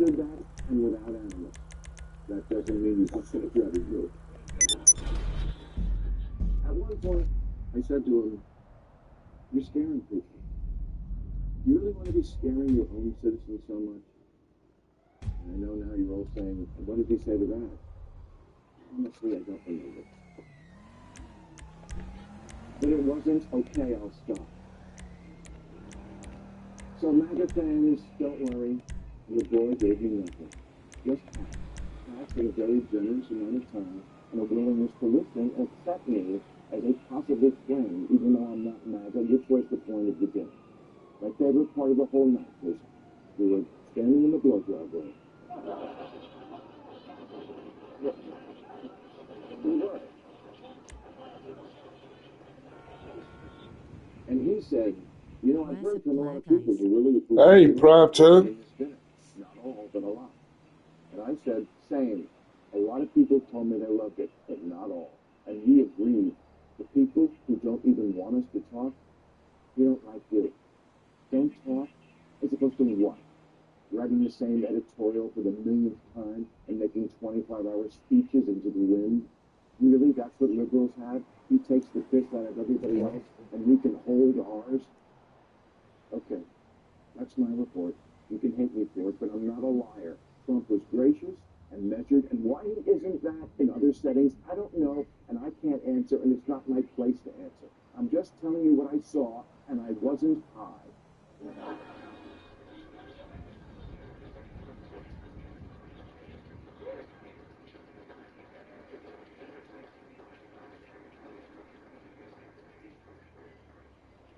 understood that, and without animals. That doesn't mean you can say you have a group. At one point, I said to him, "You're scaring people. Do you really want to be scaring your own citizens so much?" And I know now you're all saying, "What did he say to that?" Honestly, I don't remember. But it wasn't, "Okay, I'll stop." So MAGA fans, don't worry. Your boy gave me nothing. Just half in a very generous amount of time and a willingness to listen and accept me as a possible friend, even though I'm not MAGA, which was the point of the dinner. My favorite part of the whole night was we were standing in the blowjob room. We were. And he said, "You know, I've heard from a lot of people who really approve of Hey, dinner. Propton. Not all, but a lot." And I said, "Same. A lot of people told me they loved it, but not all." And he agreed. The people who don't even want us to talk, we don't like you. Don't talk as opposed to what? Writing the same editorial for the millionth time and making 25-hour speeches into the wind? Really, that's what liberals have? He takes the piss out of everybody else, and we can hold ours? Okay, that's my report. You can hate me for it, but I'm not a liar. Trump was gracious and measured, and why he isn't that in other settings, I don't know, and I can't answer, and it's not my place to answer. I'm just telling you what I saw, and I wasn't high.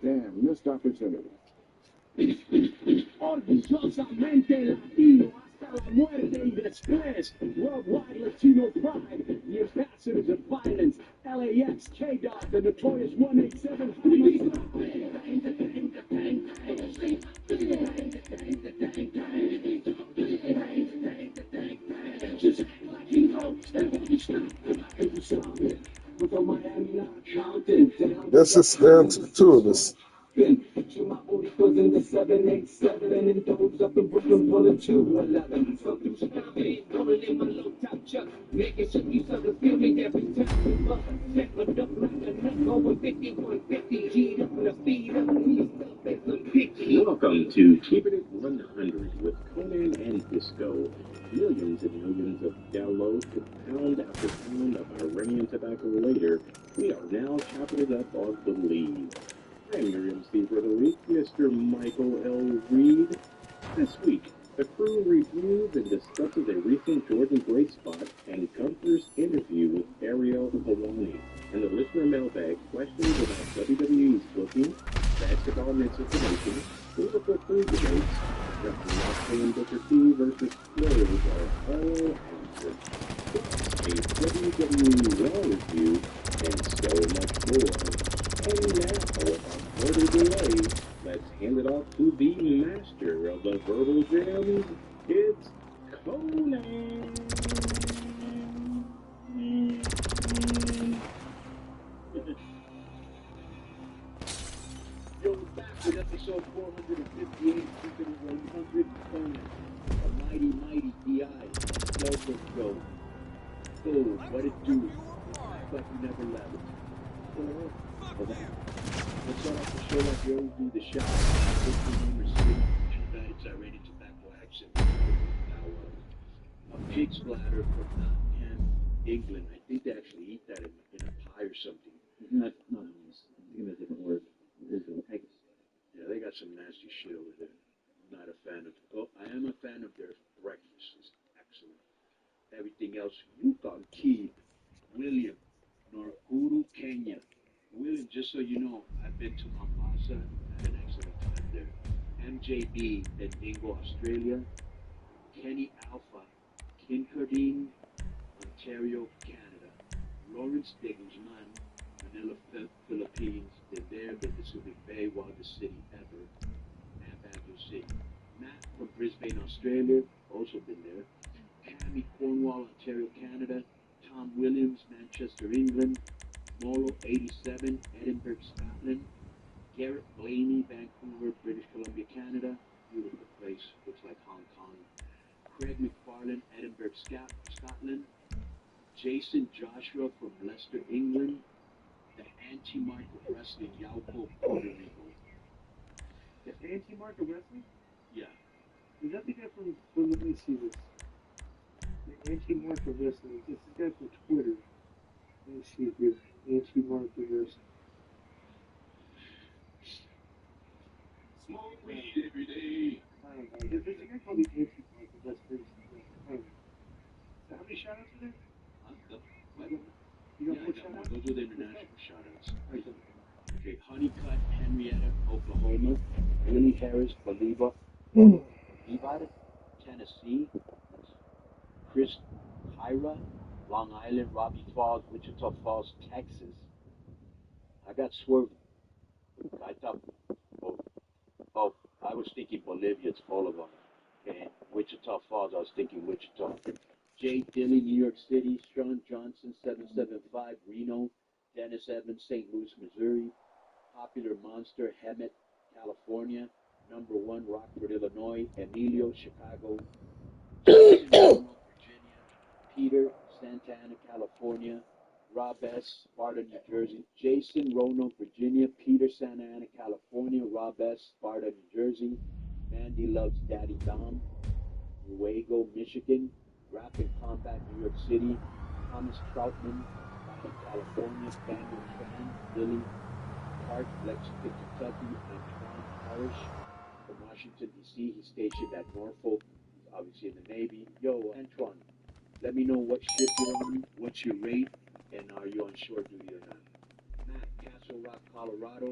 Damn, missed opportunity. Orgullosamente latino hasta la muerte y después. Worldwide Latino pride, the ambassadors of violence. LAX, K-Dot, the notorious 187. This is two of this. My was in the 787 and those up in Brooklyn pulling 211. So through Chicago, rolling in my low top truck, making sure you suckers feel me every time we bust. Settled up like a nut, over 50, 150, G'd up in the speed up, we stuff at some 50. Welcome to Keep It at 100 with Conan and Disco. Millions and millions of downloads, pound after pound of Iranian tobacco later, we are now chopping it up on the lead. I'm your MC for the week, Mr. Michael L. Reed. This week, the crew reviews and discusses a recent Jordan Gray spot and Gunther's interview with Ariel Helwani, and the listener mailbag questions about WWE's booking, basketball misinformation, political food debates, Wrestling and Booker T versus Flores are all answered. Plus, a WWE Raw review, and so much more. And now, without further delay, let's hand it off to the master of the verbal jams. It's Conan. Yo, we're back with episode 458, Keeping It 100, Conan, a mighty, mighty DI, local show. Oh, what it do? But you never left. Let's start off the show like we always do, the shot. Number 6, United Iranian tobacco action. Now, a pig splatter from Nottingham, England. I think they actually eat that in a pie or something. Not nice. Give it a different word. Yeah, they got some nasty shit over there. I'm not a fan of. Oh, I am a fan of their breakfast. It's excellent. Everything else you can keep. William, Nakuru, Kenya. William, just so you know, I've been to Mombasa. Had an excellent time there. MJB, Bendigo, Australia. Kenny Alpha, Kincardine, Ontario, Canada. Lawrence de Guzman, Manila, Philippines. Been there, been to Subic Bay, wildest city ever. And Bangalore City. Matt from Brisbane, Australia, also been there. Cammy, Cornwall, Ontario, Canada. Tom Williams, Manchester, England. Molo, 87, Edinburgh, Scotland. Garrett Blaney, Vancouver, British Columbia, Canada. Beautiful place, looks like Hong Kong. Craig McFarlane, Edinburgh, Scotland. Jason Joshua from Leicester, England. The Anti-Mark of Wrestling, Yauco, Puerto Rico. The Anti-Mark of Wrestling? Yeah. Is that the guy from let me see this. The Anti-Mark of Wrestling. This is the guy from Twitter. Let me see here. Anti-Mark of Wrestling. Smoke weed every day. I don't know. There's a guy called the Anti-Mark of Wrestling. I don't know. So how many shout-outs are there? What? You got Yeah, I more got more. shout-outs? Those are the international shout-outs. I don't. Okay, Honeycutt, Henrietta, Oklahoma. Willie Harris, Bolivar, Tennessee. Chris Hyra, Long Island. Robbie Falls, Wichita Falls, Texas. I got swerved. I thought, I was thinking Bolivia, it's all of them. And Wichita Falls, I was thinking Wichita. Jay Dilly, New York City. Sean Johnson, 775, Reno. Dennis Evans, St. Louis, Missouri. Popular Monster, Hemet, California. Number 1, Rockford, Illinois. Emilio, Chicago. Jason, Roanoke, Virginia. Peter, Santa Ana, California. Rob S., Sparta, New Jersey. Jason, Roanoke, Virginia. Peter, Santa Ana, California. Rob S., Sparta, New Jersey. Mandy Loves Daddy Dom. Nuevo, Michigan. Rapid Combat, New York City. Thomas Troutman, California. Daniel Tran, Lily. Park, Lexington, Kentucky. Antoine Parrish from Washington, D.C. He's stationed at Norfolk, obviously in the Navy. Yo, Antoine, let me know what ship you're on, what's your rate, and are you on shore duty or not. Matt, Castle Rock, Colorado.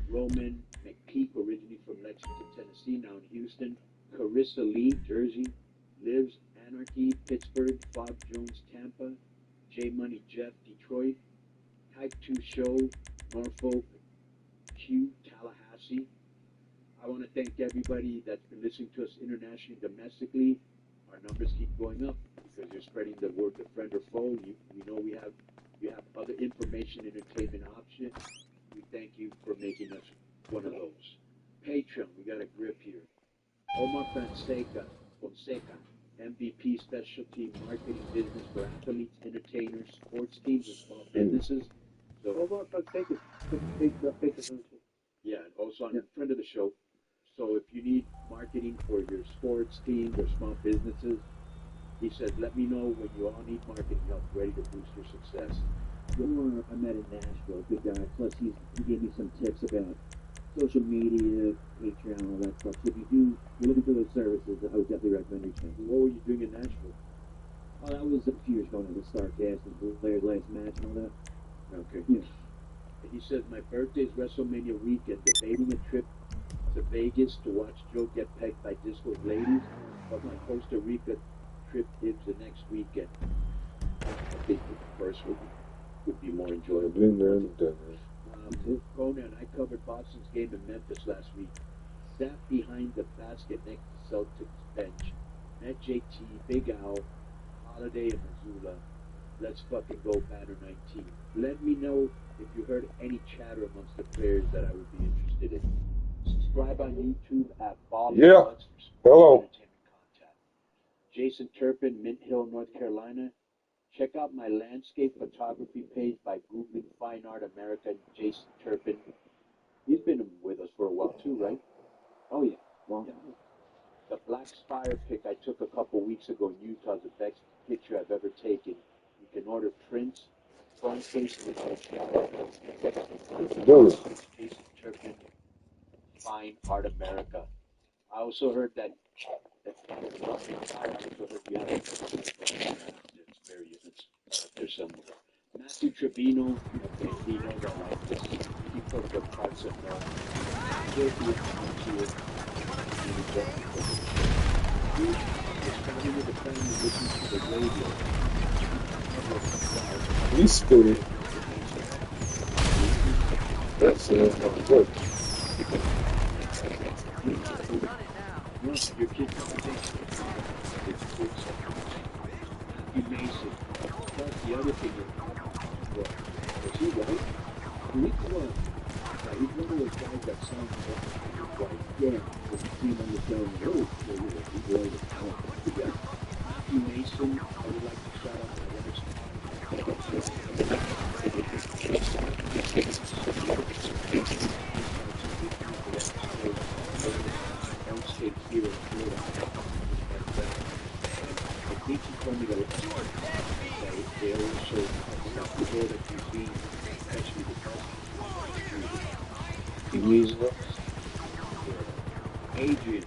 Roman McPeak, originally from Lexington, Tennessee, now in Houston. Carissa Lee, Jersey. Lives, Anarchy, Pittsburgh. Bob Jones, Tampa. J Money Jeff, Detroit. Type 2 Show, Norfolk. Q, Tallahassee. I want to thank everybody that's been listening to us internationally, domestically. Our numbers keep going up because you're spreading the word to friend or foe. You know you have other information, entertainment options. We thank you for making us one of those. Patreon, we got a grip here. Omar Fonseca, MVP specialty marketing business for athletes, entertainers, sports teams, and small businesses. So, Omar Fonseca. Fonseca. yeah, also I'm a friend of the show. So if you need marketing for your sports teams or small businesses, he says, let me know when you all need marketing help ready to boost your success. Omar, I met in Nashville, good guy. Plus, he gave me some tips about social media, Patreon, all that stuff. So if you're looking for those services, I would definitely recommend reaching out. What were you doing in Nashville? Oh, that was a few years ago now, the StarCast and Blair's last match and all that. Okay. Yeah. And he says, my birthday is WrestleMania weekend, debating a trip to Vegas to watch Joe get pegged by Disco's ladies, but my Costa Rica trip is the next weekend. I think the first would be more enjoyable. Been there and done it. Conan, I covered Boston's game in Memphis last week. Sat behind the basket next to Celtics bench. Met JT, Big Al, Holiday, and Missoula. Let's fucking go, Banner 19. Let me know if you heard any chatter amongst the players that I would be interested in. Subscribe on YouTube at Ball Yeah. Bucks for sports Hello. entertainment content. Jason Turpin, Mint Hill, North Carolina. Check out my landscape photography page by Googling Fine Art America, Jason Turpin. He's been with us for a while too, right? Oh, yeah. Long Yeah. time. The Black Spire pic I took a couple weeks ago in Utah is the best picture I've ever taken. You can order prints, front page with Billy. Jason Turpin, Fine Art America. I also heard that I also heard you have it's very it's out there somewhere. Matthew Trevino, okay, he knows I like this. He put the parts of guilty of with the family listening to the radio. He's spitting. That's good. Your kids conversation. Matthew Mason. Plus the other thing is, was he right? He's one. He's one of those guys that sounds right. Yeah, when you see him on the show, oh, he's really talented. Yeah. person I would like to shout out my wife's downstate here in Florida. I think she told me that they always show South Florida cuisine, especially the Louisville. Adrian.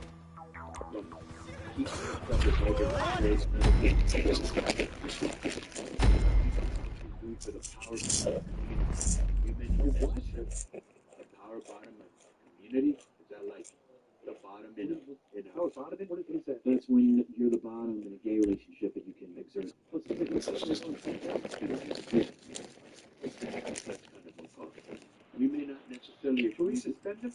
He comes up with organized for the power women who watch the power bottom of the community. Is that like the bottom in a Oh, bottom? What is that? That's when you're the bottom in a gay relationship and you can exert. What's the difference? that's kind of a call. We may not necessarily Should we agree suspend him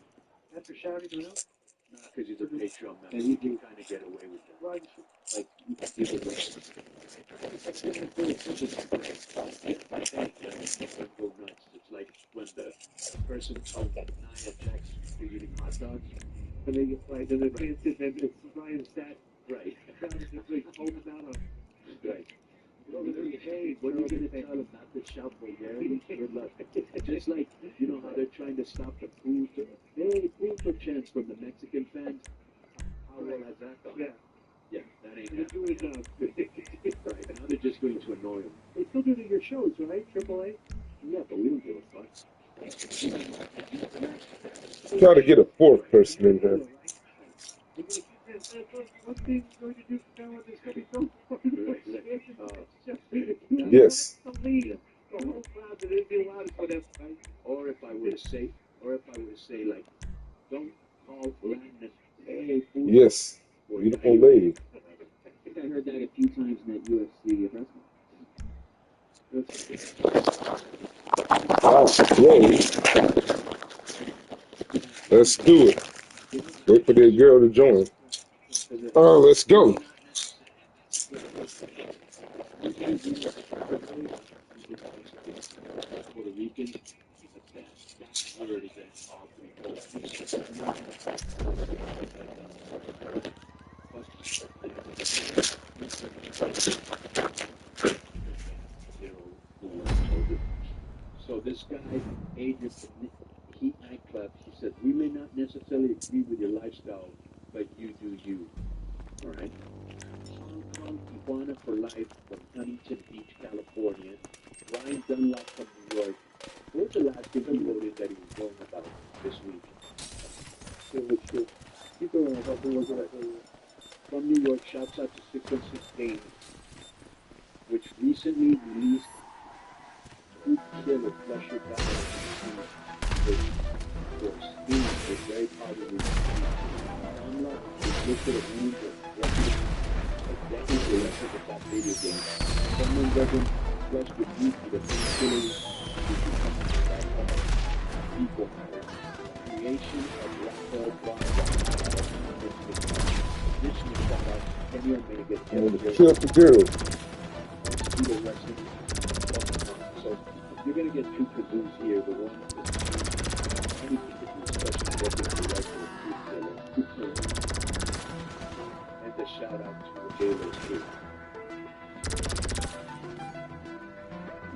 after shouting him out? because he's a Patreon member. And You can kind of get away with that. Well, you should. Like, you can see the rest. Don't go nuts. It's like when the person told Nia Jax for eating hot dogs. And they get like, and the fans sit there, it's Ryan sat Right. down and just like hold him out on. Right. Hey, What are you going to tell them not to shout vulgarity? Good luck. Just like, you know how they're trying to stop the food. Hey, food chants from the Mexican fans. How well has that gone? Yeah. Yeah, that ain't They're happening. doing, Right. Now they're just going to annoy them. they still do it at your shows, right? AAA? Yeah, but we don't give a fuck. Try to get a fourth person in here. What thing going to do now with this going to Yes. The lead. The whole crowd that isn't allowed for them, right? Or if I were to say, like, don't call Landis, hey, food. Yes. Beautiful lady. I think I heard that a few times in that UFC wrestling. Let's do it. Wait for that girl to join. Oh, let's go. Puerto Rican, that's where it is at all three So this guy, Adrian from Heat Nightclub, he said, we may not necessarily agree with your lifestyle, but you do you. All right? Hong Kong, Tijuana for life from Huntington Beach, California. Ryan Dunlop from New York. Where's the last thing he voted that he was going about this week? Keep going about the work From New York, shouts out to 616, which recently released two killer Flusher battles for Steam was very positive. Dunlop is listed as one of the executive directors of that video game. Someone doesn't flush the beat to the killers equal creation of Raphael additional shout out Kenny Omega, I'm gonna kill the girl. Speedo Wrestling. So you're gonna get two kazoos here. The one is anything to do, especially working director and a shout out to the Jailers too.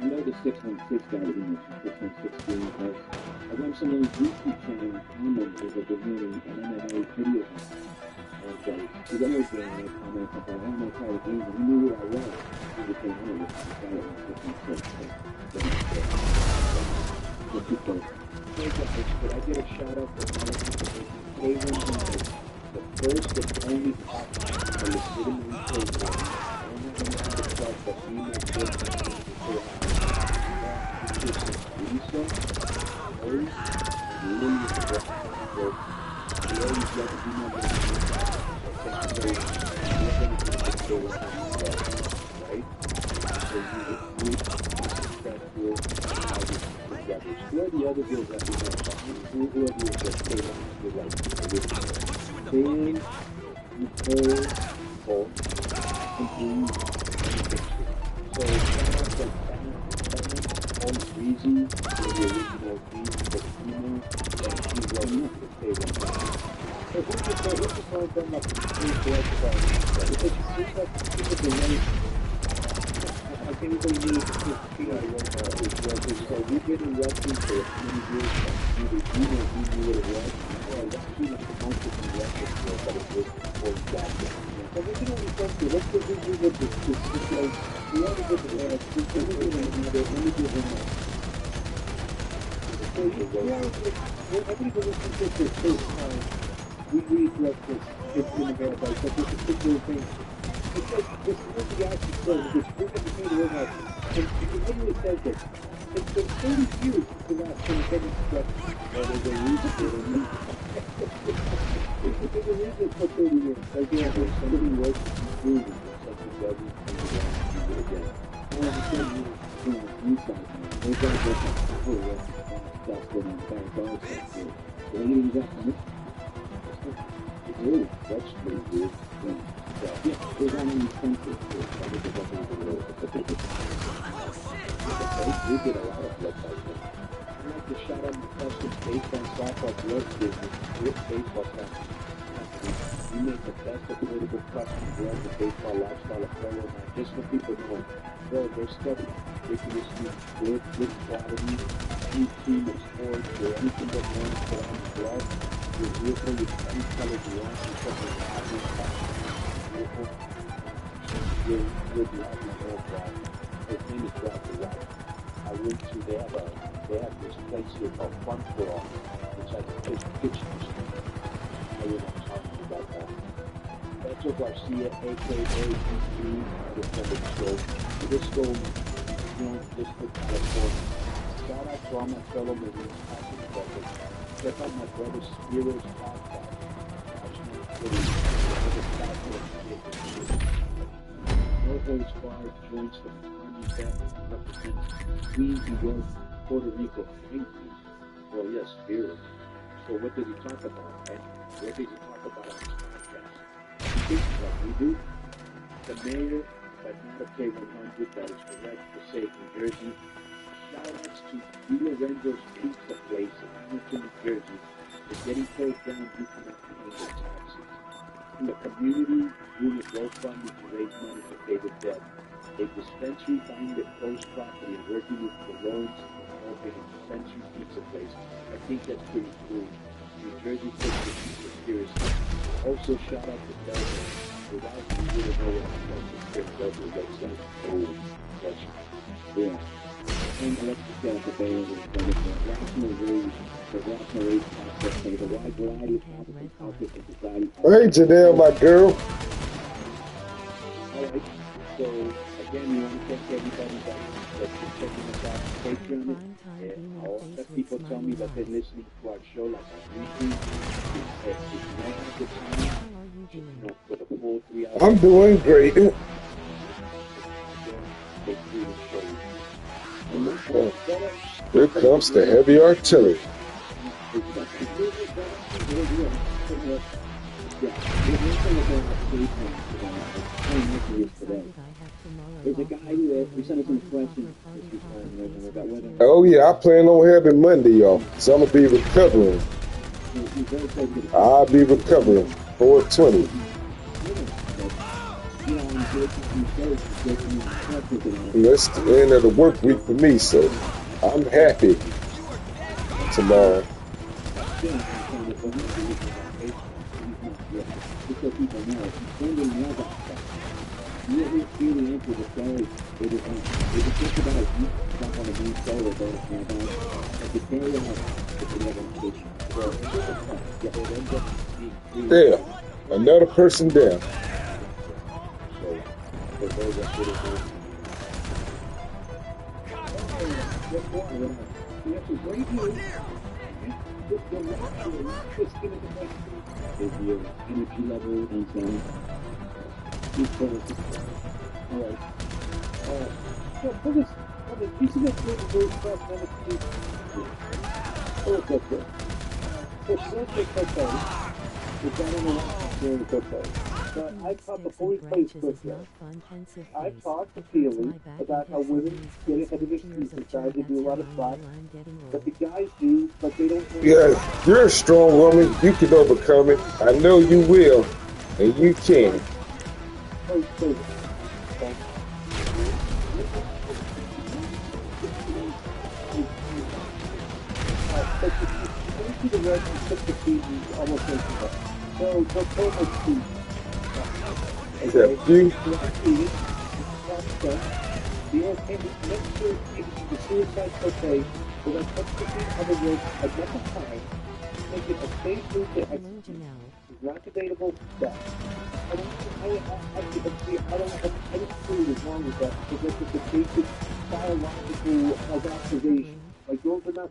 I know the 616 guy that you mentioned, 616 because I went some of his YouTube channel comments as a beginning an MMA video game. And he's always been in comments about, I'm going to try the game, and he knew who I was. He became one of the guy at 616. Hey guys, could I get a shout out for Kayvon Knight, the first and only top a legitimate program. I don't have anything to start, but he might get Lisa, Rose, and Lily work. We always love to be number one. So thank you very much. Right? So you would successful. Who are the other girls that we have? Who are the ones that stay on the right? Ben, Nicole, Paul, and Bree. So shout out to Paul Breezy, the original Breezy, the female, and she's welcome to stay on. So who's the one that is correct about because you see that people anybody knows the history of wrestling, so we've been in wrestling for many years. Either you know what it was, or wrestling is the most of the wrestling was that it was before we got there. So we can only come to, let's just review what this like, we already did the last, we can review it another, let me give him that. So you know, everybody who listens to this first time, we address this in America, but this particular thing. It's like this movie actually says, which we're going to be doing that, and it literally says this. It's been 30 years since the last time Kevin struck. Well, there's a reason for it. There's a reason for 30 years. Like, yeah, there's somebody working in movies or something that we can do it again. All of a sudden, you're on the inside now. Those guys work on the whole rest of the stuff going on back dogs like this. So they need that from it. It's really, that's pretty weird. Yeah, there's only incentive to it. I think it's definitely the world. We did a lot of blood fights. We like to shout out the customs based on softball blood business with baseball custom. We make the best affordable custom blood with baseball lifestyle apparel. Now, just for people to know, bro, their stuff is ridiculously good quality, any team of sports or anything that you want to put on the glove. Your vehicle with any color you want, you put the vehicle. You'll be happy to know Brad. His name is Brad the White. I went to, they have this place here called Fun For All, which has a big kitchen. I really want to talk to you about that. Beto Garcia, a.k.a. DC, the public show. This show is born District, California. Shout out to all my fellow Marines, passing brothers. Check out my brother Spiro's podcast. No Holds Barred joins the Army that represents Queen and York, Puerto Rico. Well, yes, Spiro. So what did he talk about? And what did he talk about on his podcast? He thinks like we do. The mayor, but not a K100, that is correct for safe New Jersey. Shout-outs to Di Lorenzo's Pizza Place in Hamilton, New Jersey. They're getting closed down due to not paying their taxes. In the community, doing a GoFundMe to raise money to pay the debt. A dispensary buying the closed property and working with the loans and opening a dispensary pizza place. I think that's pretty cool. New Jersey takes the pizza seriously. Also, shout out to Delta. Without you really know what I'm going to say, Delta website. Oh, that's yeah. And let's just get at the Bay of the rational rage, the rational rage process, and the wide variety of topics and society. Hey, Janelle, my girl. Alright, so again, we want to thank everybody that's been checking us out on Patreon. All the people tell me that they're listening to our show like on YouTube. If you don't have the time, for the full 3 hours. I'm doing great. They do the show. Here comes the heavy artillery. There's a guy who sent us some questions this week about whether. Oh yeah, I plan on having Monday, y'all. So I'm gonna be recovering. I'll be recovering 420. That's the end of the work week for me, so I'm happy tomorrow. There, another person down. Energy level and alright. So for this, you see that very fast energy. Oh, that's good. So she wants to take that, which I don't know what she's doing with that. But I talked before we played football. I talked to Feely about how women get ahead of the season side. They do a lot of spots, but the guys do, but they don't. Yeah, you're a strong woman. You can overcome it. I know you will, and you can. see the red and took the feet and almost makes it up. So almost feet. Is that few? The entertainment next to the suicide cocaine will then touch the feet on the rope another time, make it a safe route to execute. It's not debatable that. I don't see what's wrong with that because that's just a basic biological observation. Like those are not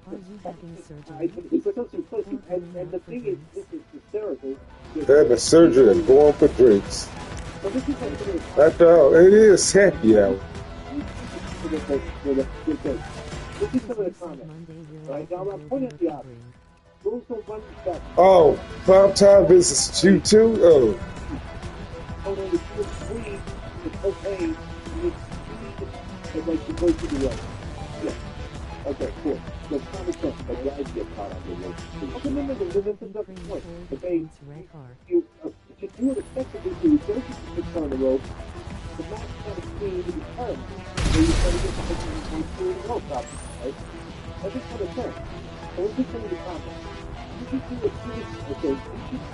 it's so close. And the thing is, this is hysterical. Having surgery and going for drinks. So this is like After all, it is happy hour. this is some of the comments. Right now, I'm pointing at the obvious. Those don't run back. Oh, Prime Time visits you too? Oh. Oh no, the free, the cocaine, and like to go to the right. Yeah. Okay, cool. So common sense, but guys get caught on the road. Okay, no, that's another point. Okay, you would effectively do is go to the car on the road, the max kind of speed in the car, where you try to get the whole through the road problem, right? That's just kind of sense. So let's just some of the comments. You should do a suicide, you should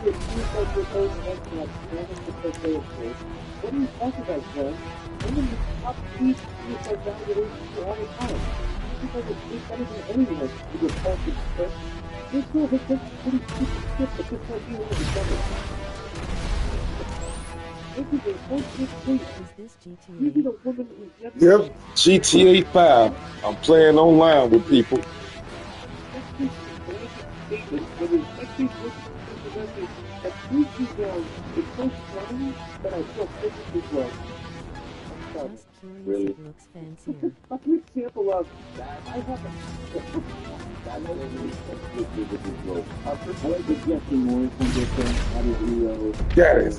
do a suicide proposal and that's managed to take care of this. What are you talking about, Glenn? Women use top speed suicide valuations all the time. Because it's better than anyone with your positive stress. This girl has such a pretty stupid shit, but just like you want to be this is a bullshit tweet. You need a woman who's never... Yep, GTA 5. I'm playing online with people. That proves you down. It's so strong that I feel physically well. Really? That's an example of that. I have a... I like the Jeffrey Morris on this thing. How did Rio... Got it.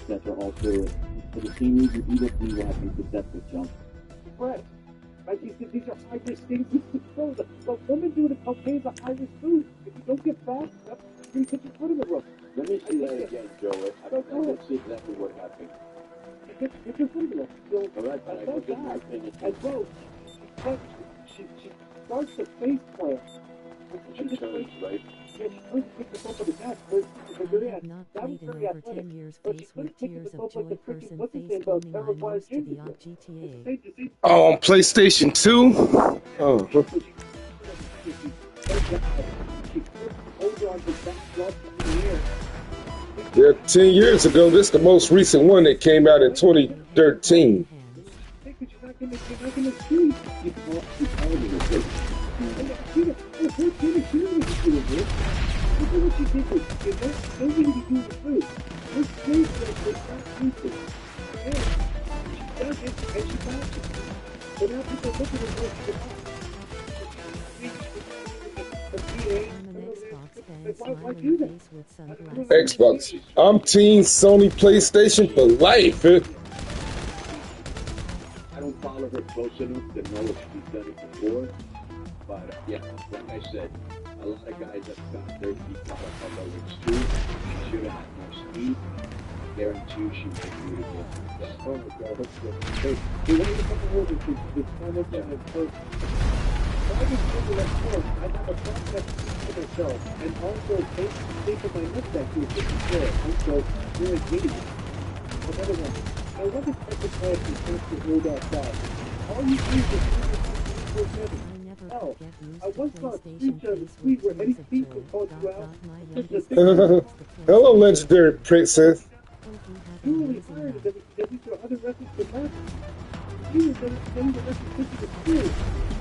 etc. Also, for the same reason, Eagle can be having successful jump. Right. Like you said, these are high risk things. But women doing cocaine is a high risk food. If you don't get fat, you put your foot in the road. Let me see that again, Joe. I want to see exactly what happened. Get your foot in the road. All right, but I don't get my opinion. And bro, she starts to face plant. She turns, right? Yeah, she couldn't pick the up on the back, but Not played in over 10 years, faced with tears of joy, person faced only 9 months to the odd GTA. Oh, on PlayStation 2? Oh. Yeah, 10 years ago. This is the most recent one that came out in 2013. Xbox. I'm Team Sony PlayStation for life. I don't follow her close enough to know if she's done it before. But yeah, like I said, a lot of guys have got their feet caught up on the wings too. She should have had more speed. I guarantee you she would do it again. Oh my god, that's good. Hey, one of the couple words is this comment that has first. I just remember that quote, I have a process for myself, and also take of my mustache to a different chair, and so you're an idiot. Another one. I love this type of class you supposed to hold outside. All you do is hell, I once saw a screenshot of the tweet where Eddie Pete would call you out. Hello, legendary princess. Julie hired that we saw other wrestlers could not. You were going to send the wrestlers to the school.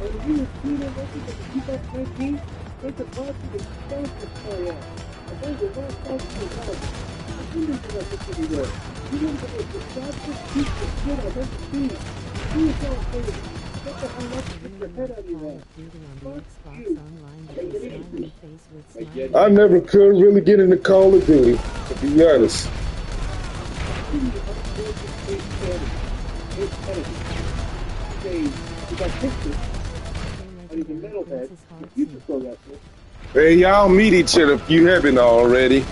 And when you were clean on wrestling at the 2019, went to Boston and sponsor story out. And those were not sponsored as well. I wonder if that's what you were. You know that it was not just keep the shit I've ever seen. You were so afraid. What the hell up with your head out of your head? Fuck you. I never could really get into Call of Duty, to be honest. Hey, y'all meet each other if you haven't already.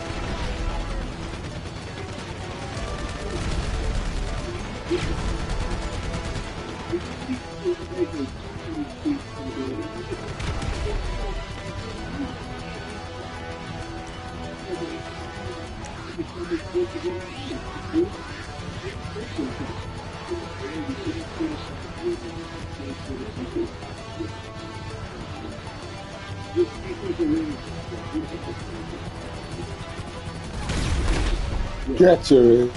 Gotcha.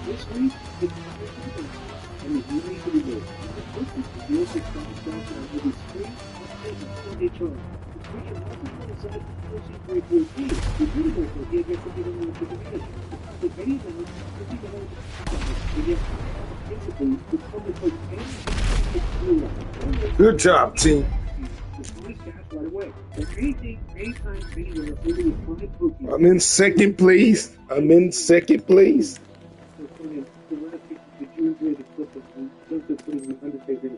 This week, it's and it's really pretty good. The music comes down to maybe 3 Sunday charm. The creature multiple inside the 14.14. The beautiful for the against the people who took advantage. The many of them are people who basically, the public was any Good job, team. right away. So anything, anytime, anywhere, over the 5 Pokemon. I'm in second place. I'm in second place. The last week, did you enjoy the clip of Joseph putting the Undertaker?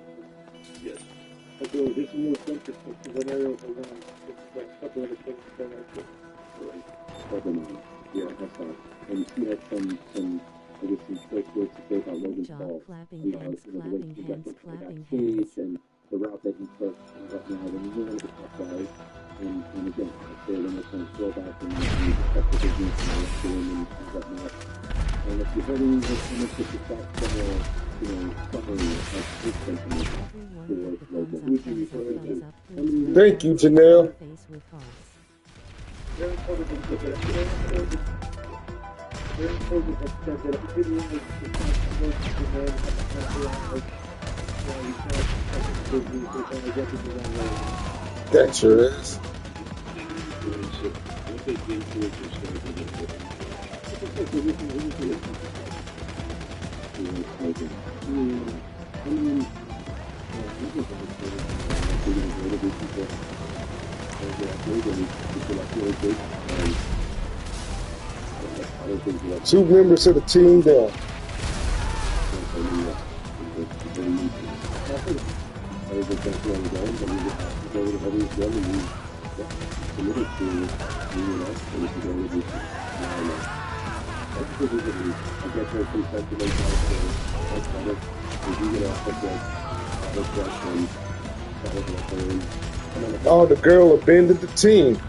Yes. So this is more fun perspective when Ariel around. Like a couple other things going on. Right. Pokemon. Yeah, that's fine. And he had some I guess some choice words to say about Logan Jaw Paul. clapping, hands The way clapping, he got hands clapping, backstage hands. and the route that he took and whatnot. And he's one of the top guys. And again, I say when they're trying to throw back and the protect the business and whatnot. And if you're heading with someone to the back somewhere, summary of his sentiment Everyone with towards the Logan. thumbs up, please Thank you, Janelle. face with hearts. Very important to look at. Very important that it didn't like the work of the man at the country. He tried to business with all the weapons. That sure is. What they did to it just started to get Two members of the team down. Oh, the girl abandoned the team.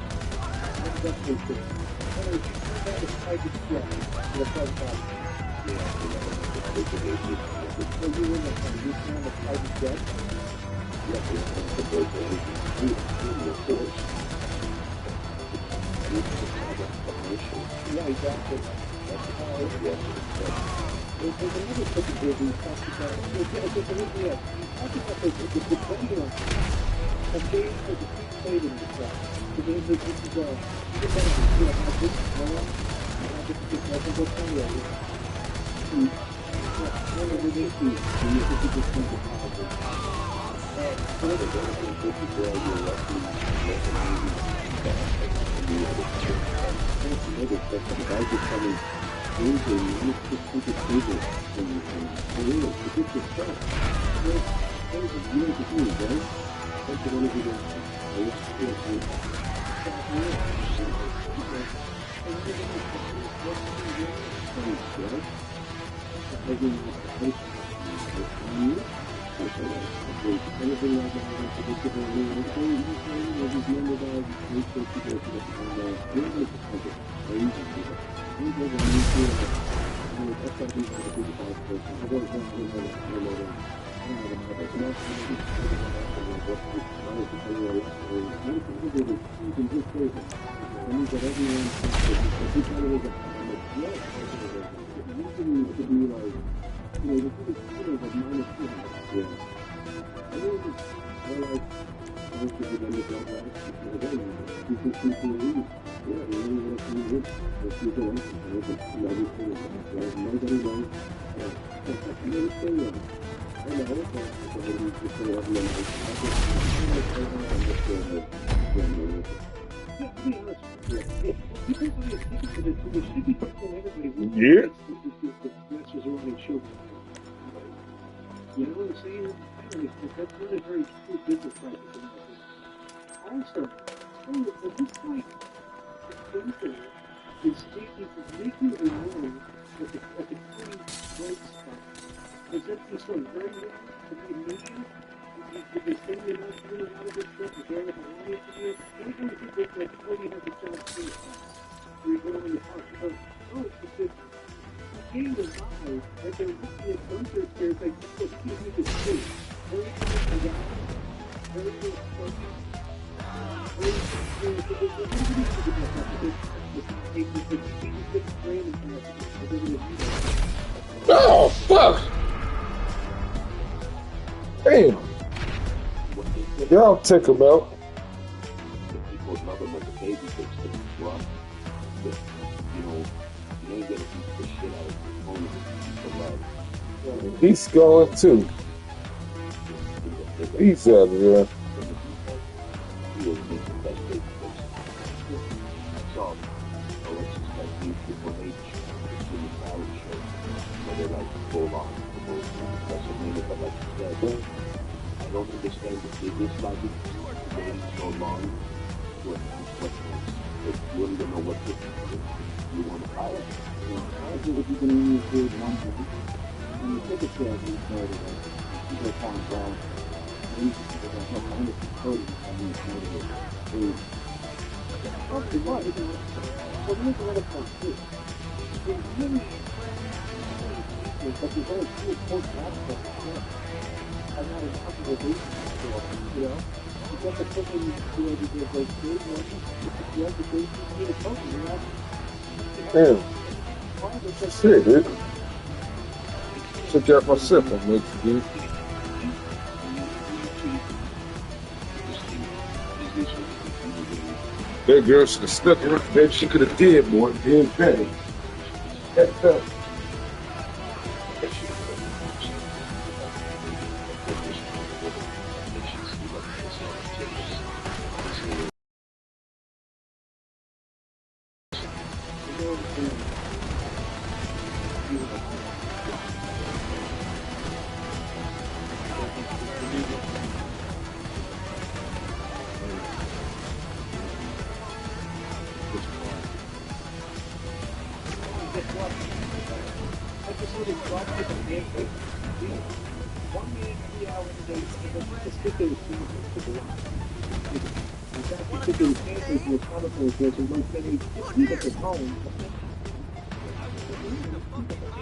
Yeah. You know what I'm saying? That's not a very true business practice. Also, at this point, is making a loan at the current rate spot. Is that this one very well to be measured? Did they send you not doing a lot of this stuff? Is there anything wrong with you? Anything that people that Cody has a chance to do? You're going in the park. Oh, it's just this. Game is live. Like they're looking at concert stairs like, look, you need to see. Very good, guys. Very good. Oh, fuck! Damn. Y'all take him out. People love him like a baby fix them. Well, but, you know, you ain't gonna beat the shit out of your opponent for love. He's going too. He's out of there. He will make the best baby fix. That's all. Alexis got beat Triple H in the Balor show. Where they like to pull on the most WrestleMania, but like you said, I don't understand the business logic. Waiting so long. What if you don't even know what to do? You want to buy it? I think if you can only afford one thing, when you take a sale, you know that people are calling wrong. And you can help find it for Cody and you know that it's okay, what? Well, there's another point too. There's really but there's only two points aspects of it. I'm not as comfortable with you know? You got the fucking, you know, those big ones. You have the big, you need a focus, you know? Damn. Shit, dude. Check out myself on next game. That girl should have stuck around. Maybe she could have did more. Did better. That's up.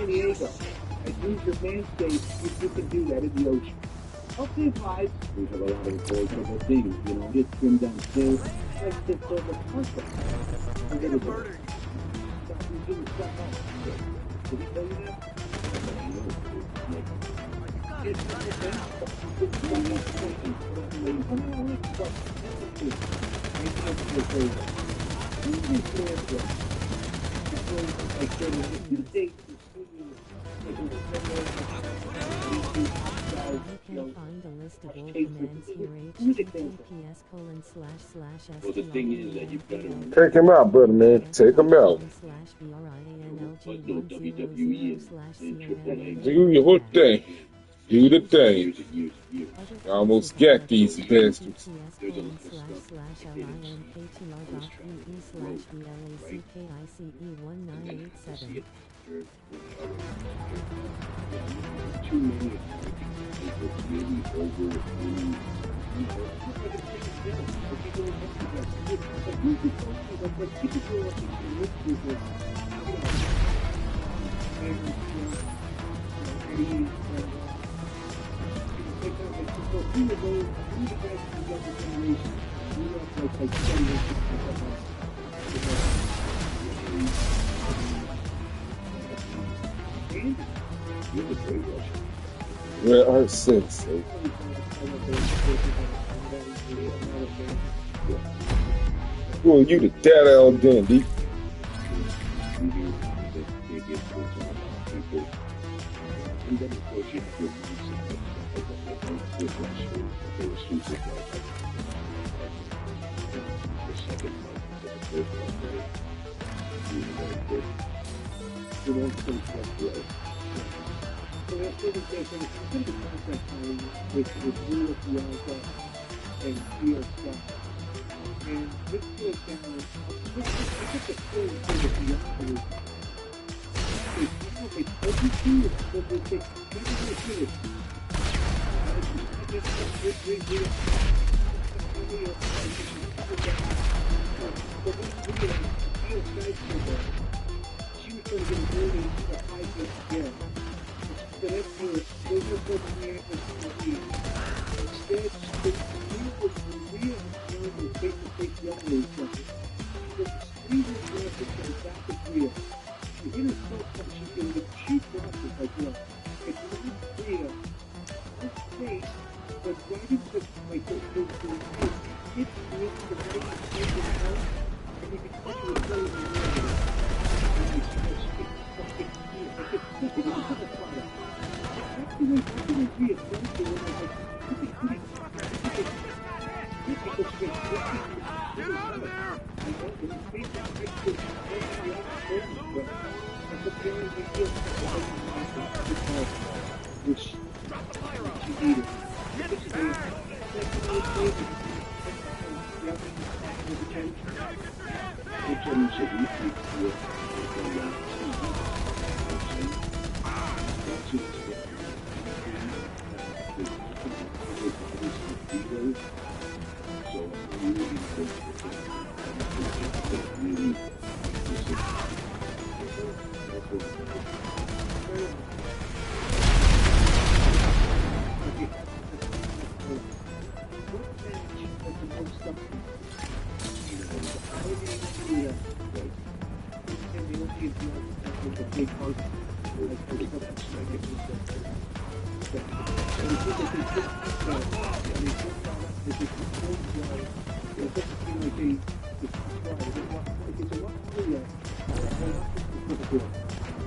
San Diego. And use your man state if you can do that in the ocean. Okay, guys. We have a lot of encouragable things, you know, get trimmed down too. Let's get to the contract. I'm going to do it. Stop you doing stuff else. Did he tell you that? It's not a thing. It's not a thing. You can find a list of all commands here https://str. Well, the thing is that you've got to Take him out, brother, man. Take him out. Do your thing. Do the thing. I almost got these bastards. too many people really over Well, I said so. Well, you the dad all dandy.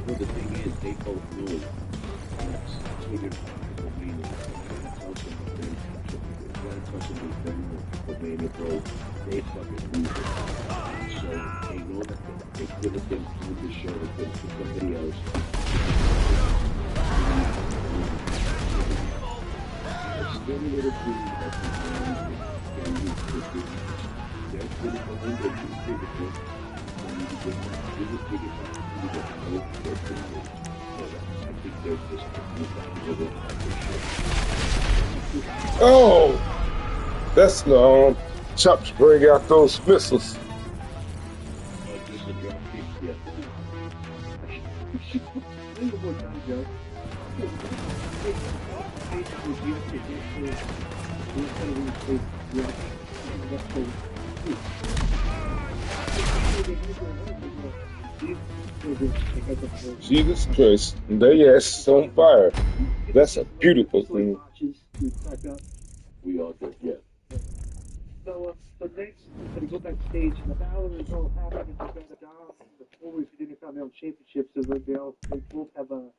Well, the thing is, they both know that's triggered by Romania. You gotta tell somebody Romania, bro, they fucking lose it. So they know that they could have been on the show with somebody else. It's still a little bit that they're pretty good. Oh, that's no. Chops bring out those missiles. Jesus Christ, they ass on fire. That's a beautiful thing. We all did, yeah. So next, we're going to go backstage, and the battle is all happening at the Dom and the forwards for the Intercontinental Championships. So they both have a.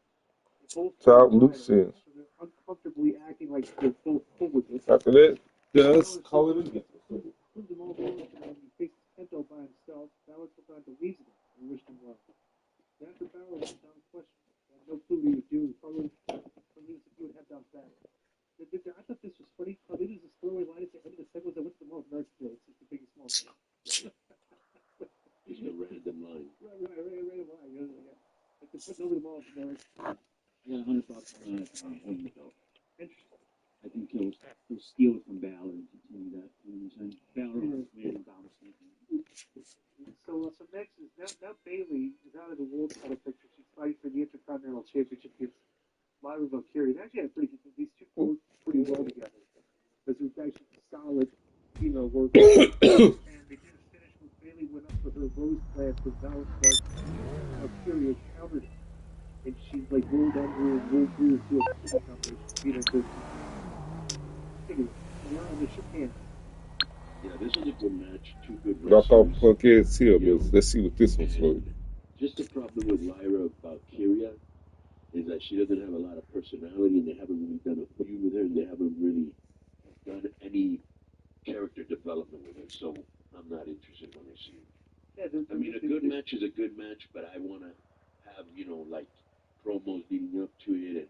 Top loose ends. So they're uncomfortably acting like they're both forward with. After that, just call it a day. Put them all over, and he faces Kento by himself. Balor took on the reason and wished him well. After Balor was down question, had no clue what he was doing. Carlos would have down back. I thought this was funny. Carlitos is throwing line at the end of the segment. What's the most nerds do? It's just the biggest small thing. Just a random line. Right line. Yeah. Like to put over the mall nerds. I got $100 on him though. Interesting. I think he'll steal it from Balor and continue that. You know what I'm saying? Balor made him dominate. So next is now Bayley is out of the world title picture. She's fighting for the Intercontinental Championship against Lyra Valkyria. They actually had these two work pretty well together. Because it was actually solid female work. And they did a finish where Bayley went up for her rose plant for Valkyria countered it. And she like rolled under and rolled through to a combination. Beat her to anyway, around the shook hands. Yeah, this is a good match. Two good Knock off wrestlers. Punk Ed's heel, but let's see what this one's like. Just the problem with Lyra Valkyria is that she doesn't have a lot of personality, and they haven't really done a feud with her, and they haven't really done any character development with her. So I'm not interested when I see it. Yeah, I mean, a good match is a good match, but I want to have, like promos leading up to it and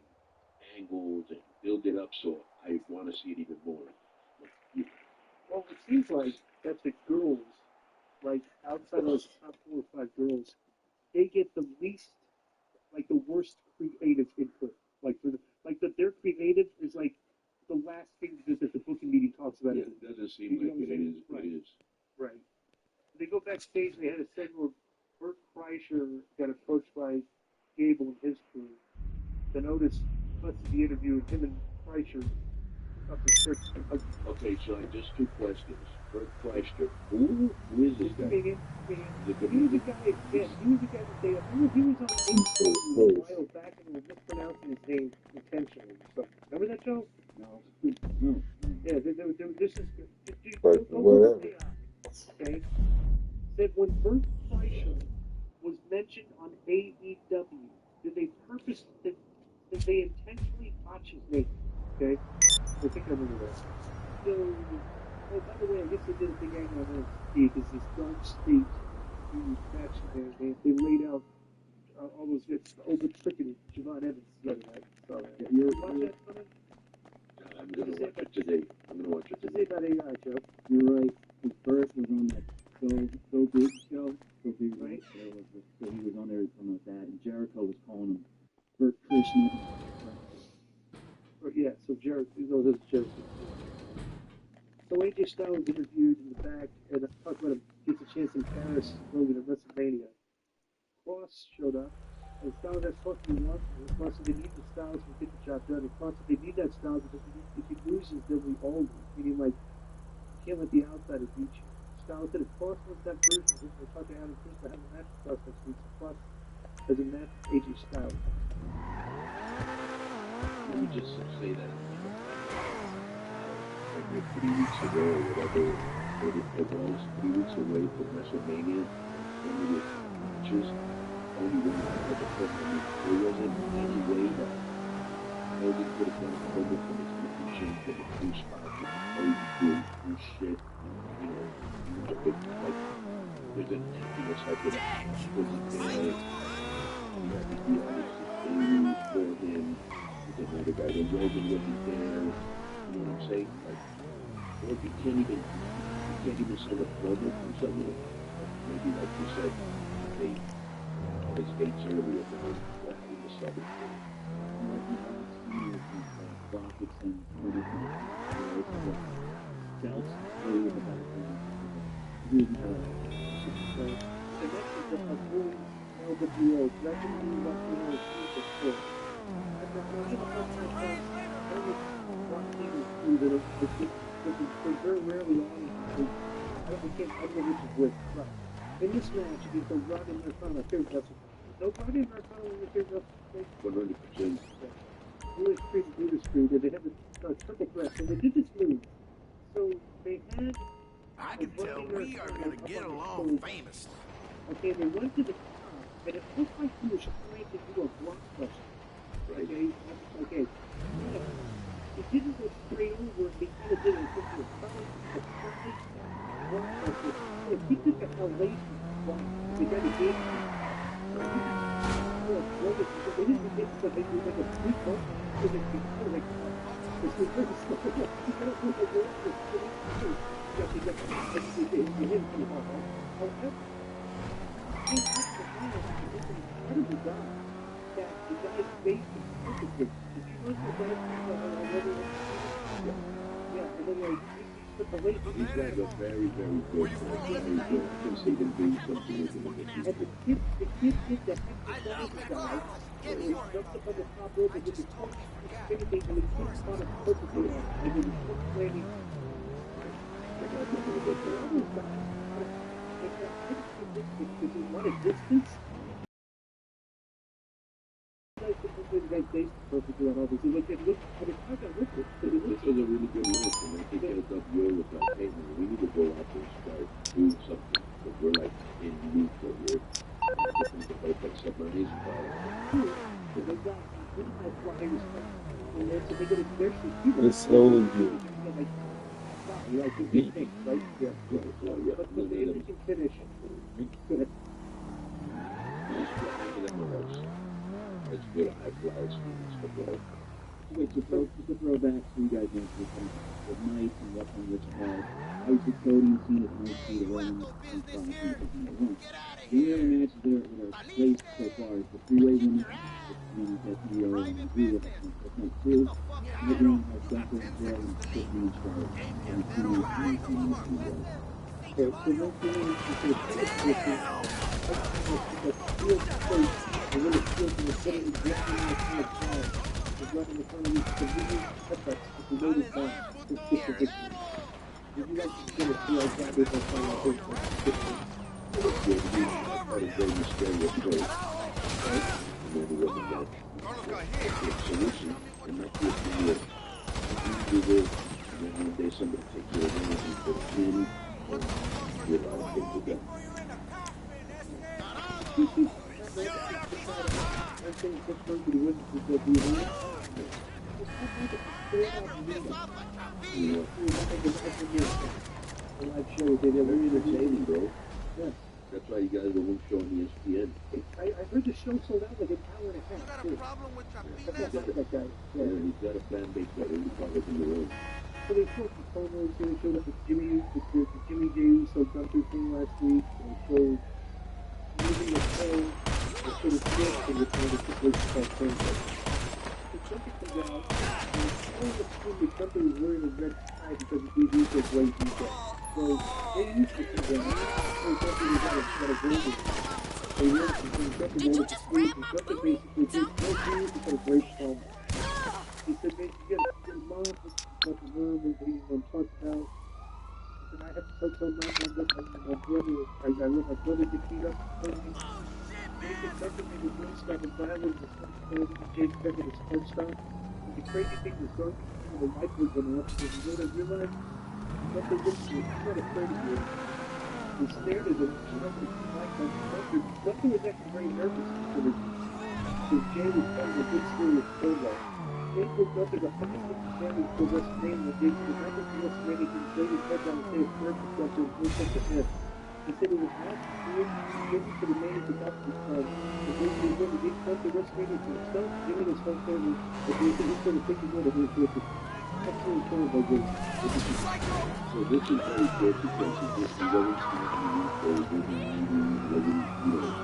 angles and build it up, so I want to see it even more. Well, it seems like that the girls, like outside of those top 4 or 5 girls, they get the least, like the worst creative input. Like their creative is like the last thing that the booking meeting talks about. Yeah, it doesn't seem like it is. Right. It is. Right. They go backstage and they had a segment where Bert Kreischer got approached by Gable and his crew. Then Otis busted the interview with him and Kreischer up the church. Okay, so just two questions. Bert Kreischer, who is this guy? He was the guy, yeah, he was the guy that they, he was on Facebook a while back and they were mispronouncing his name intentionally or something. Remember that show? No. No. Yeah, this is, But whatever. okay? Said when Bert Kreischer was mentioned on AEW, did they did they intentionally botch his name? Okay? I think I remember that. So, oh, by the way, I guess they did a big angle on NXT because this Dark State match there, they laid out all those bits, Oba Trick and Javon Evans the other night. So, You're watch that, Conan? I'm going to watch it today. I'm going to watch it To today. say about AI, Joe. You're right. His birth was on that So Big show. So Big, Right. So he was on there talking about that, and Jericho was calling him Bert Krishna. Yeah, so Jared, this is Jared. So AJ Styles interviewed in the back, and I talked about him gets a chance in Paris, Logan at WrestleMania. Cross showed up, and Styles asked Cross what he wants, and Cross said they need the Styles to get the job done, and Cross said they need that Styles because if he loses, then we all lose. Meaning, like, you can't let the outsiders beat you. Styles said if Cross wants that version of it, we'll talk to Adam Pearce to have a match with Cross next week, so Cross has a match with AJ Styles. Let me just say that. Like 3 weeks ago or whatever, it was 3 weeks away from WrestleMania, and we had matches, only one had the problem. There wasn't any way that Hogan could have done Hogan from his confusion to the two spots with Hogan doing cool shit. You know, a big, like, there's an emptiness out there that wasn't there. You had to be honest for him. Another guy when Hogan wasn't there, you know what I'm saying? Like, or if you can't even send a promo from something, maybe like you said, they all his dates earlier than what in the southern thing. Rockets and Celts earlier in the background. The next is a full LWO, definitely WrestleMania before. Very rarely on. I don't know which is which. Right. In this match, against the Roddy Marcano, my favorite wrestler. No Roddy Marcano in the favorite wrestler. 100%. Judas Creed and Judas Creed, they had the triple threat, so they did this move. So they had. I can tell we are going to get along famously. Okay, they went to the top, and it looked like he was trying to do a blockbuster. Right. Okay. He didn't go straight over. He kind of did it. If he took a Hellacious block, they got a game. They didn't get but they did like a sweet bump. So they could kind of like, it's very slow. You gotta put the work for you got you hit pretty hard, right? However, he has to have an incredible guy that the guy's face is perfect. If you look at that, yeah, and then like, but the late These guys are very, very good. Very good. I can see them doing something with them. and the kid did the exercise guy. And he jumped up on the top rope and did the top spinning thing, and the kid caught it perfectly on. And then he took landing. Because he wanted distance. Based perfectly on all this. Look, but it's not going to look it. This was a really good match, and I think LWO was like, hey man, we need to go out there and start doing something. Because we're like in neutral here. This is about like submarines and all. So they got flyers. And then so they get a their It's slowly good. Like the big thing, right? Yeah. But the interesting finish. Go ahead. It's good high flyers for football. Wait, just to throw back so you guys know the nights and what's on which card. Obviously, Cody and Cena might be the Roman and Cross and one. The only other matches that are placed so far is the three-way women's, the and that we are agree with that. That's not true. Everyone has something there and put me in charge. And to me, anything else you want. Okay, so let's go in and say, that field space, a little field in the center, is walking in the front of the car, is right in the front of you, so we need cutbacks, if you notice that, just get the victory. Would you like to get a feel like that with us on the first one? Yeah, we part of very mysterious way. Right? And then we look at that. Solution, and not just do it. You do this, and then one day somebody takes your advantage and put it in, and you have a lot of things to do. I'm saying just going to the witnesses that we have. You know, A live show they did very entertaining, bro. Yeah. That's why you guys are one show on ESPN. I heard the show sold out like an hour and a half. Got a Too. problem with That guy. Yeah, Yeah. he's got a fan base that really follows in the room. So they showed the promos, they showed up with the Jimmy J Uso Gunther thing last week. They showed using the phone. They showed a clip and the phone to push that phone. The Gunther comes out and it's all the screen that Gunther was wearing a red tie because of these Usos way deeper. So they used to come down. So Gunther was got a golden. They went and Gunther made it to sleep and Gunther basically did no news because of great promo. He said, man, you get mom, what the mom and he talked about. He said, I have to tell mom my brother, I let my brother get beat up. Jason Beckett made his own stop and violence, the first time Jason Beckett is first stop. And the crazy thing was going to the light was going off, and you know what I realized? What they looked at, he's not afraid of you. He stared at him, and nothing was actually very nervous because Jay was playing a good serious program. Jay looked up at 150 damage for WrestleMania, and Jay was not just WrestleMania, because Jay was head down and say his third perspective, looked up at him. He said it was not clear, Jimmy could have made it to Dr. Son. But when he went to come to WrestleMania to himself, Jimmy and his whole family, but he said he's going to take his way to his business. Excellent show by Jay. So this is very good because he just always seems to be for giving you know,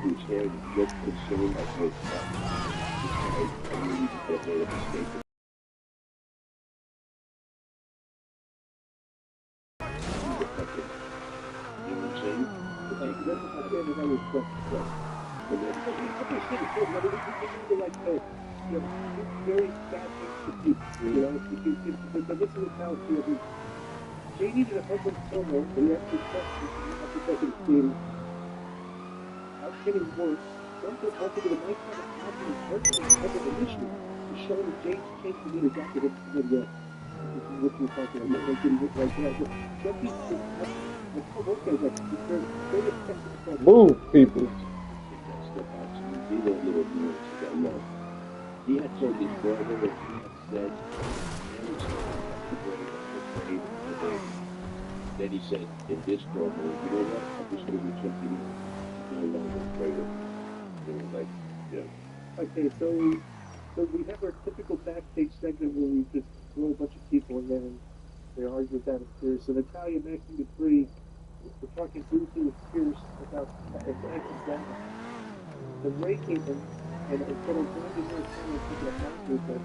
whose hair looked concerned like her I really get made a mistake. Very bad things to do. You know, but this is how it feels. They needed a public promo, but he actually questioned after taking the team. Out getting worse. Something also to the night time of confidence working in public initiative to show that James came to get his active in the Midwest. This is what you're talking about. They didn't look like that. But some people, Move, people. He had told his brother that he had said, then he said, in this promo, you know what, I'm just going to be something no longer afraid of. They were like, yeah. Okay, so we have our typical backstage segment where we just throw a bunch of people and then they argue with that and Pierce. So Natalia Maxine Dupree, we're talking briefly with Pierce about Atlantic Down. The Ray came in, and I said, I'm going to do a monster, but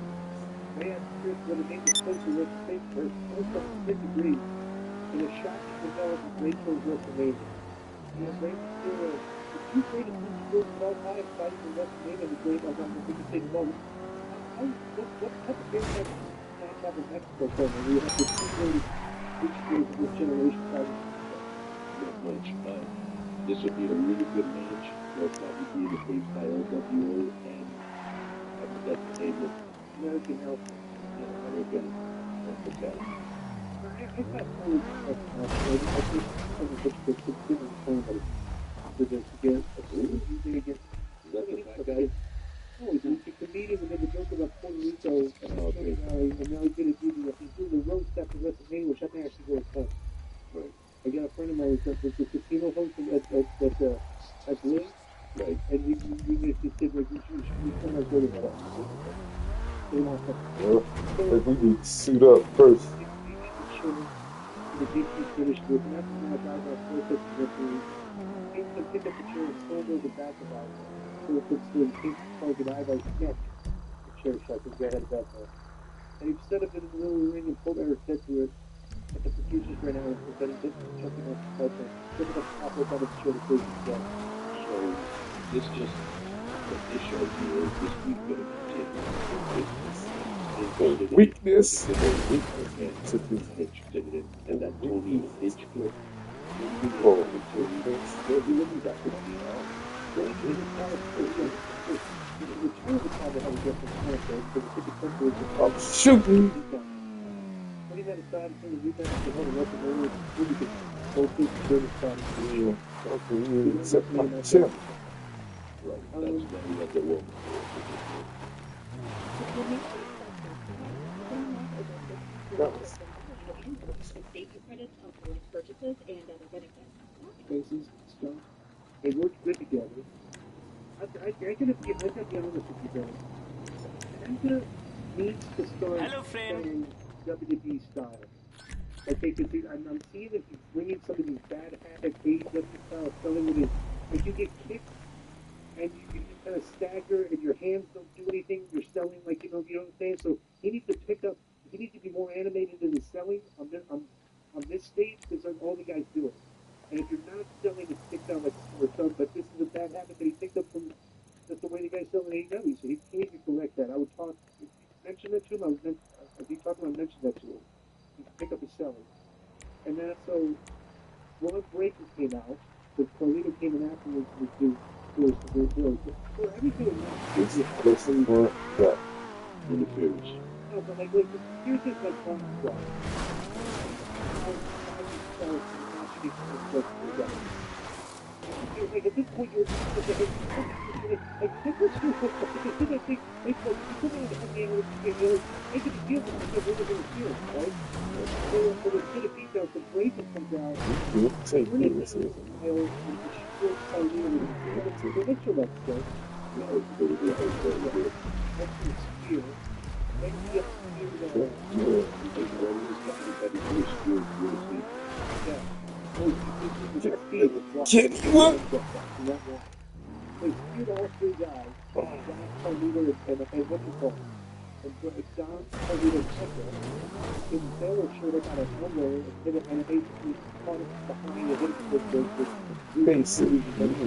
Ray asked Pierce whether they were supposed to represent her. Most of them disagreed. In a shocking development, Ray chose WrestleMania. You know, Ray Mysterio, the two greatest superstars of all time fighting for WrestleMania, the great, I don't know if we can say moment. What type of game match have in Mexico somewhere? We have the two greatest superstars of this generation fighting. Not much. This would be a really good match. They'll probably be the face by LWO and I forgot the name of American Health. American Health Academy. I got really I think it's different somebody to get Is that the fat guy? Oh, he's a comedian and then the joke about Puerto Rico and now he's doing the roast after WrestleMania, which I think actually goes fun. Right. I got a friend of mine who's there's a casino host at Blue, Right. and you just said like you come and go to that. They want to Well, if we need to suit up first. the DC British group, and after that, guys are four sets of victory. Takes the pick up the chair, shoulder the back of us. So it puts the pink target Ivar's neck. The chair shot, because they had that there. And he set up in the middle of the ring and pulled Eric's head to it. But the producers ran out and prevented him from jumping off the platform, picking up the top rope out of the chair to save himself. So this just what this shows you is this week going to continue. Weakness. And that Tony Hitch clip. Oh. I'm shooting. When he had a side from the rebound, he held a weapon over his booty to both his shoulder started to heal. Okay, except my chip. Right, that's why we have the world. Faces, stuff. They worked good together. I gotta be honest with you guys. Penta needs to start playing WWE style. Okay, because I'm seeing that he's bringing some of these bad habits, AEW style, selling with his, like you get kicked and you just kind of stagger and your hands don't do anything. You're selling like you know what I'm saying. So he needs to pick up. He needs to be more animated in his selling on this stage because all the guys do it. And if you're not selling, it sticks out like a sore thumb. But this is a bad habit that he picked up from just the way the guys sell in AEW. So he needs to correct that. I would talk. If you mention that to him, I'd be talking. I mentioned that to him. He pick up his selling. And then so Ron Breaker came out. The Carlito came in afterwards to do their bills. So everything was This for that. Interference. no, but like here's just like one stuff. Like at this point, you're like this was your because I think like you come out of the game with make it a deal because they're going to feel right. So the kid of details, the Grayson comes out. Take When it this. is Miles and the short Carlino with the picture that stuff. That's the spear. Then he has Kenny, what? They speared all three guys. Don Carlito and what you call him? And Don Carlito Tucker. His sailor showed up out of nowhere and hit it, and basically caught it behind and hit it with the Basically.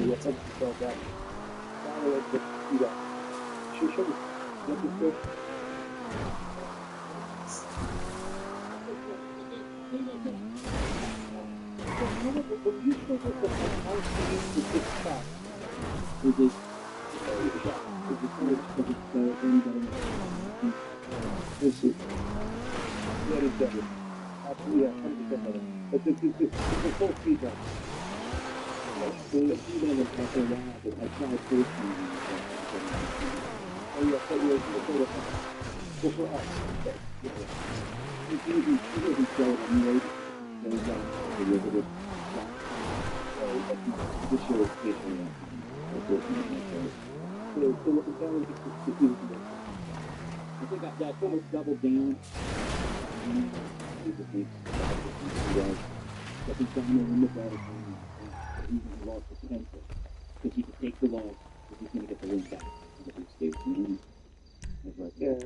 what's up to sell that. Follow it, but do that. She showed us what the fish. When you show us the house to use the big shot, with this shot, with the courage, with the this is what is better. Absolutely, yeah, 100% better. But this is the full feedback. So the feedback is after a while, but I tried first time. Oh yeah, so you're so for us. It's easy to sell it anyway. There's a derivative shot. So this show is basically so what the challenge is to do is I think that almost doubled down. But he's down there in the battle and he's lost the potential. Because he could take the loss, but he's going to get the win back on the big stage. Yeah.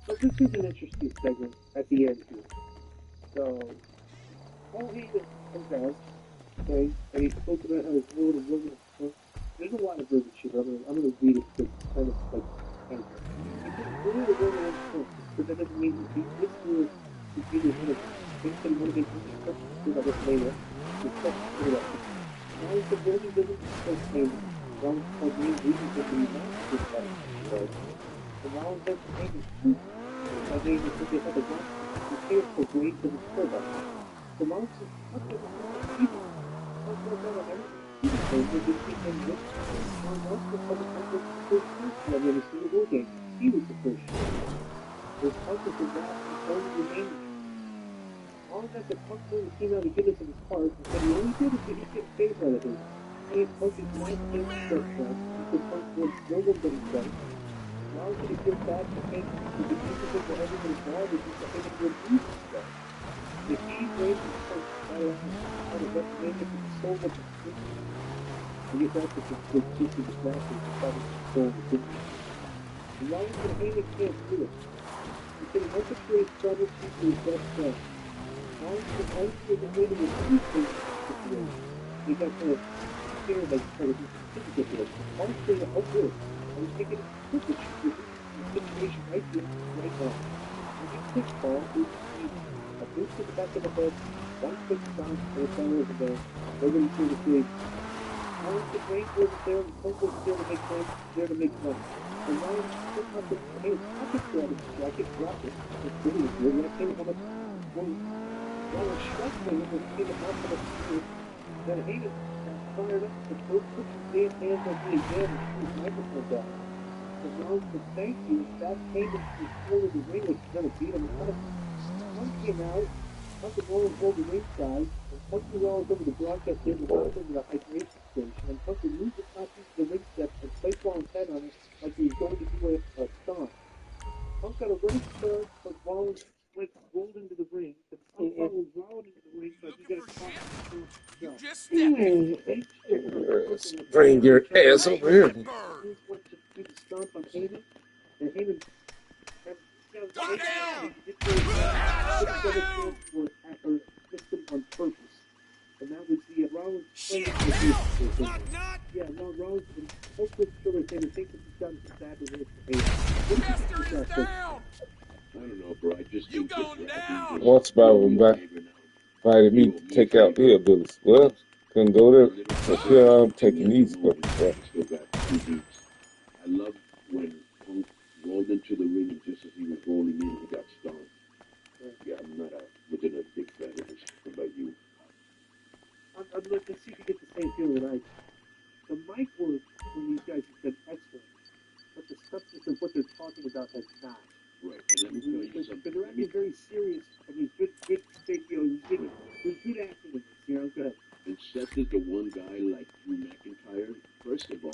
But this is an interesting segment at the end here. So, Paul Heyman comes out, okay, and he spoke about how his world is living. There's a lot of verbiage here. I'm gonna read it because it's kind of like painful. He said, "We're the world is first," but that doesn't mean this year is either one of things that motivate you to touch the other later. You touch the other. Now it's the building doesn't touch Heyman. Now it's called main reason for the not to touch. So now it's just Heyman's truth. I mean, it's they have a one. You pay it for great for the product. So now it's just touch it with people. Don't go down on everything. So we're just thinking this. Now what's the public number the first person I've ever seen a ball game? He was the first. There's touches of that and only remaining. all that the Punk really came out to get us in his part, but he only did it to get a favor out of it. Hey, Punk is not against that stuff, because Punk was no one but himself. Now he's going to feel bad to think that the people for everyone involved is just going to abuse himself. If he raises Punk out of WrestleMania for the soul of the business, I guess that's the just as exactly the soul of the business. And why is the Heyman can't do it? He can help to create trouble to his best friend. Now he's the only way the Heyman is using the situation. He got kind of scared like part of his certificate. All he's saying, oh good, I was taking a privilege to the situation right here, right now. And he quick ball is a boot to the back of the head, one quick stomp, and it's all over there. Nobody's here to save. Now the Reigns wasn't there, the Punk wasn't there to make money, there to make money. And now he's still not the hey, pocket strategy, so I can drop it. It's brilliant. You're going to pay how much while it's struggling with the pay how much that Heyman fired up the first put his damn hands on me again and threw his microphone down. So now to thank you, that Heyman is still in the ring, which is going to beat him. Punk came out, Punk and Rollins rolled the ringside, and Punk and Rollins over the broadcast table, over the hydration station, and Punk would move the top piece of the ring step and place Rollins' head on it like he was going to do a stomp. Punk got a running start, but Rollins went rolled into the ring. The Punk followed Rollins into the ring, but he got a spot. Just step Let's bring your ass over here. bird. Went to do the stomp on Heyman, and Heyman Go down. missed him on purpose. And that was the Rollins. Shit. Fuck nut. Yeah, no, Rollins and hopefully sure they think that he's done some bad to Heyman. Chester is down. I don't know, bro. I just You think this going guy down. is Once about him back. Invited me to take out hillbillies. Well, couldn't go there. So here I'm taking these fucking crap. Still got 2 beats. I love when Punk rolled into the ring and just as he was rolling in, he got stomped. Yeah, I'm not wasn't a big fan of this. What about you? I'd like to see if you get the same feeling that I do. The mic work from these guys has been excellent, but the substance of what they're talking about has not. Right. And let me tell you But something. they're acting very serious. I mean, good, there's good acting in this, you know, good. And Seth is the one guy like Drew McIntyre. First of all,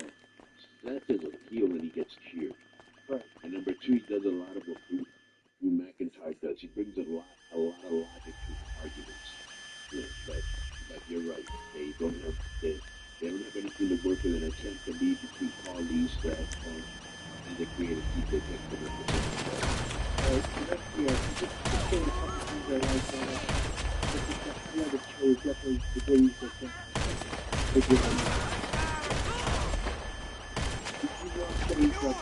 Seth is a heel and he gets cheered. Right. And number 2, he does a lot of what Drew McIntyre does. He brings a lot of logic to arguments. Yeah, but you're right. They don't have anything to work with an attempt to lead between Carly, Seth, Punk, and the creative people that come up with it. So that's, yeah, just a couple things I like. The show is definitely the days that they did. Did you watch the days that?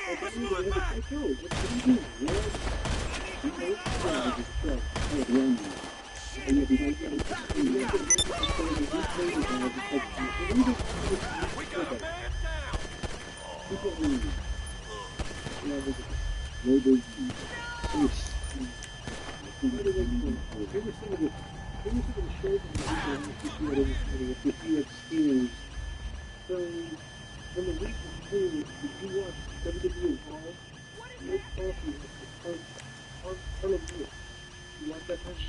Oh, but you have a show. What do you do? You know, We got a man down. people who, nobody, shows if you have seen, so when the week was through, did you watch WWE Raw? No coffee on television. You watch that right?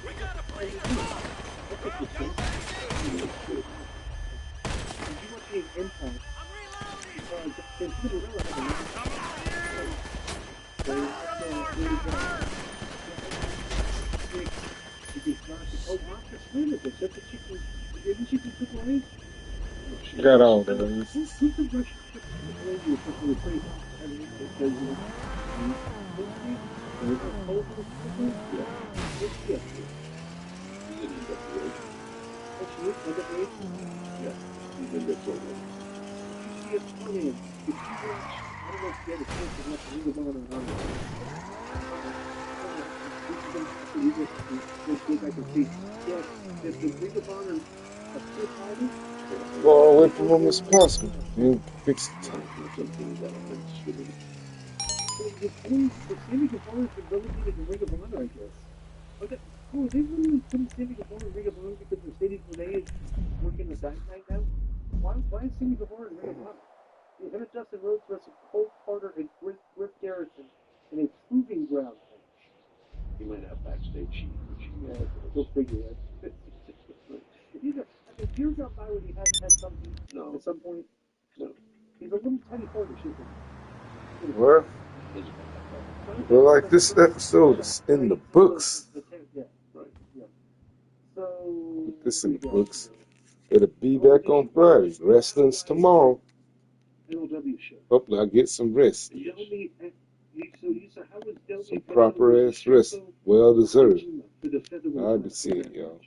We gotta break Did you watch the Impact? Got all that. Far away from him as possible. You fix it. Sammy Guevara's been relegated to Ring of Honor, I guess. Okay, Oh, they literally couldn't Sammy Guevara and Ring of Honor because Mercedes Moné is working the Dynamite now? Why is Sammy Guevara and Ring of Honor? Him and Justin Rhodes versus Cole Carter and Griff Garrison in a proving ground match. He might have backstage heat, which he never does. Go figure, right? I mean, years gone by when he hasn't had some heat No. at some point. No. He's a little tiny fartish, isn't he? Well, like this episode is in the books. Yeah, right. Yeah. So Put this in the books. It'll be back on Friday. Wrestling's tomorrow. MLW show. Hopefully I get some rest. Some proper ass rest. Well deserved. I'll be seeing y'all.